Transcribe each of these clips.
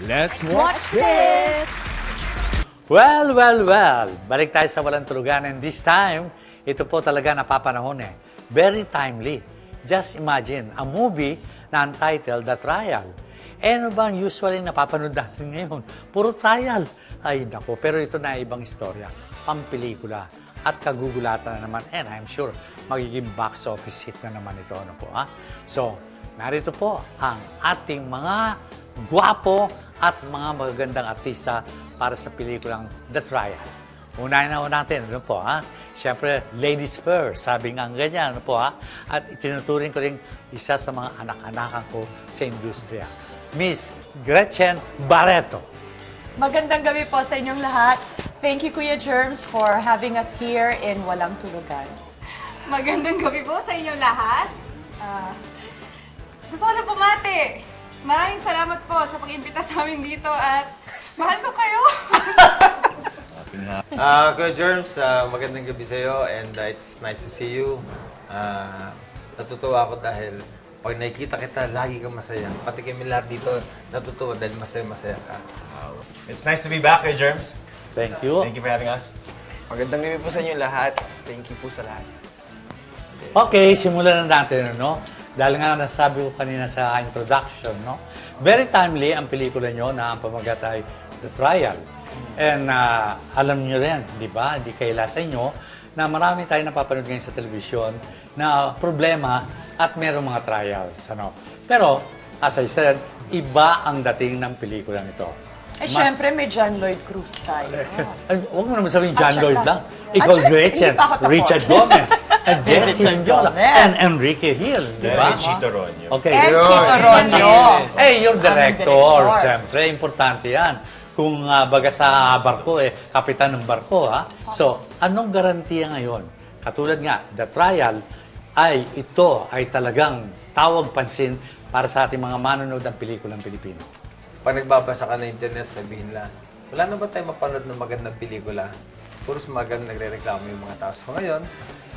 Let's watch this! Well, balik tayo sa Walang Tulugan, and this time, ito po talaga napapanahon eh. Very timely. Just imagine, a movie na untitled The Trial. Ano bang usually napapanood natin ngayon? Puro trial. Ay, naku, pero ito na ibang istorya. Pampelikula. At kagugulatan na naman, and I'm sure, magiging box office hit na naman ito. Ano po, ha? So, narito po ang ating mga gwapo at mga magagandang artista para sa pelikulang The Trial. Unahin na natin, ano po, ha? Siyempre, ladies first, sabi nga ganyan, ano po, ha? At itinuturing ko rin isa sa mga anak-anakan ko sa industriya, Miss Gretchen Barreto. Magandang gabi po sa inyong lahat. Thank you, Kuya Germs, for having us here in Walang Tulugan. Magandang gabi po sa inyong lahat. Gusto ko na bumati. Maraming salamat po sa pag-imbita sa amin dito at mahal ko kayo. Kuya Germs, magandang gabi sa'yo and it's nice to see you. Natutuwa ako dahil pag nakikita kita, lagi kang masaya. Pati kami lahat dito natutuwa dahil masaya-masaya ka. It's nice to be back, Kuya Germs. Thank you. Thank you for having us. Magandang gabi po sa inyo lahat. Thank you po sa lahat. Okay, simulan na natin, ano? Dahil nga nasabi ko kanina sa introduction, no? Very timely ang pelikula nyo na ang pamagat ay The Trial. And alam nyo rin, di ba? Di kaila sa inyo na marami tayong napapanood ngayon sa telebisyon na problema at mayroong mga trials. Ano? Pero, as I said, iba ang dating ng pelikula nito. Siyempre, may John Lloyd Cruz tayo. Huwag mo naman sabihin John At Lloyd saka- lang. Ikaw, At saka- Gretchen, hindi pa ako tapos. Richard Gomez, and Jesse Richard Angiola, Gomez. and Enrique Hill, di ba? Chito Ronyo. Okay. And Chito Ronyo. You're director. Director. Siyempre, importante yan. Kung baga sa barko, kapitan ng barko, ha? So, anong garantiya ngayon? Katulad nga, The Trial, ito ay talagang tawag pansin para sa ating mga manonood ng pelikulang Pilipino. Pag nagbabasa ka na internet, sabihin lang, wala na ba tayo mapanood ng magandang pelikula? Puros magandang nagre-reklamo yung mga tao. So ngayon,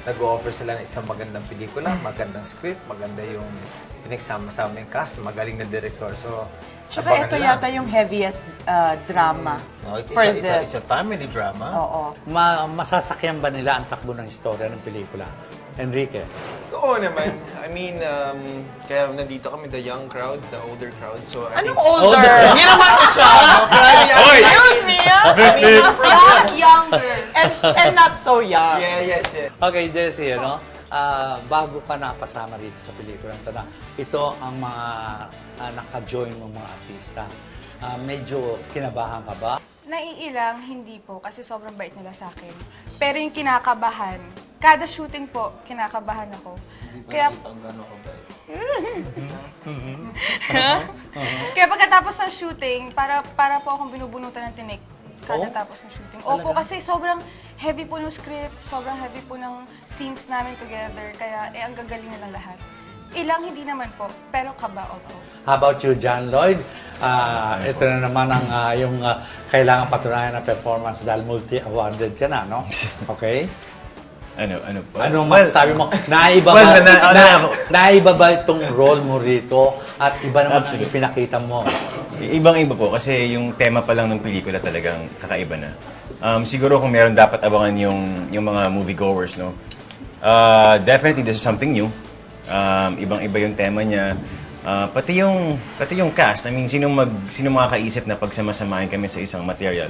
nag-o-offer sila ng isang magandang pelikula, magandang script, maganda yung pinagsama-sama yung cast, magaling na director. So, Tsaka abangan ito lang. yata yung heaviest drama. No, it's, for it's a family drama. Oo. Masasakyan ba nila ang takbo ng istorya ng pelikula? Enrique? Oo naman. I mean, kaya nandito kami, the young crowd, the older crowd. So, I Anong think... older? Hindi naman ko siya! Excuse me, Younger. and not so young. Yeah. Okay, Jessie, ano? Bago ka napasama rito sa pelikulang ito na, ito ang mga naka-join ng mga artista. Medyo kinabahan ka ba? Naiilang, hindi po, kasi sobrang bait nila sa akin. Pero yung kinakabahan, kada shooting po, kinakabahan ako. Kaya, kaya pagkatapos ng shooting, para po akong binubunutan ng tinik kada tapos ng shooting. Opo, kasi sobrang heavy po ng script, sobrang heavy po ng scenes namin together, kaya ang gagaling nilang lahat. Ilang hindi naman po, pero kaba, opo. How about you, John Lloyd? Ito na naman ang yung kailangan patunayan na performance dahil multi-awarded ka na, no? Okay? Ano po? Ano masasabi mo? Naiba ba itong role mo rito at iba naman ang pinakita mo? Ibang-iba po kasi yung tema pa lang ng pelikula talagang kakaiba na. Siguro kung meron dapat abangan yung mga moviegoers, no? Definitely this is something new. Ibang-iba yung tema niya. Pati yung cast. I mean, sino makakaisip na pagsamasamahin kami sa isang material?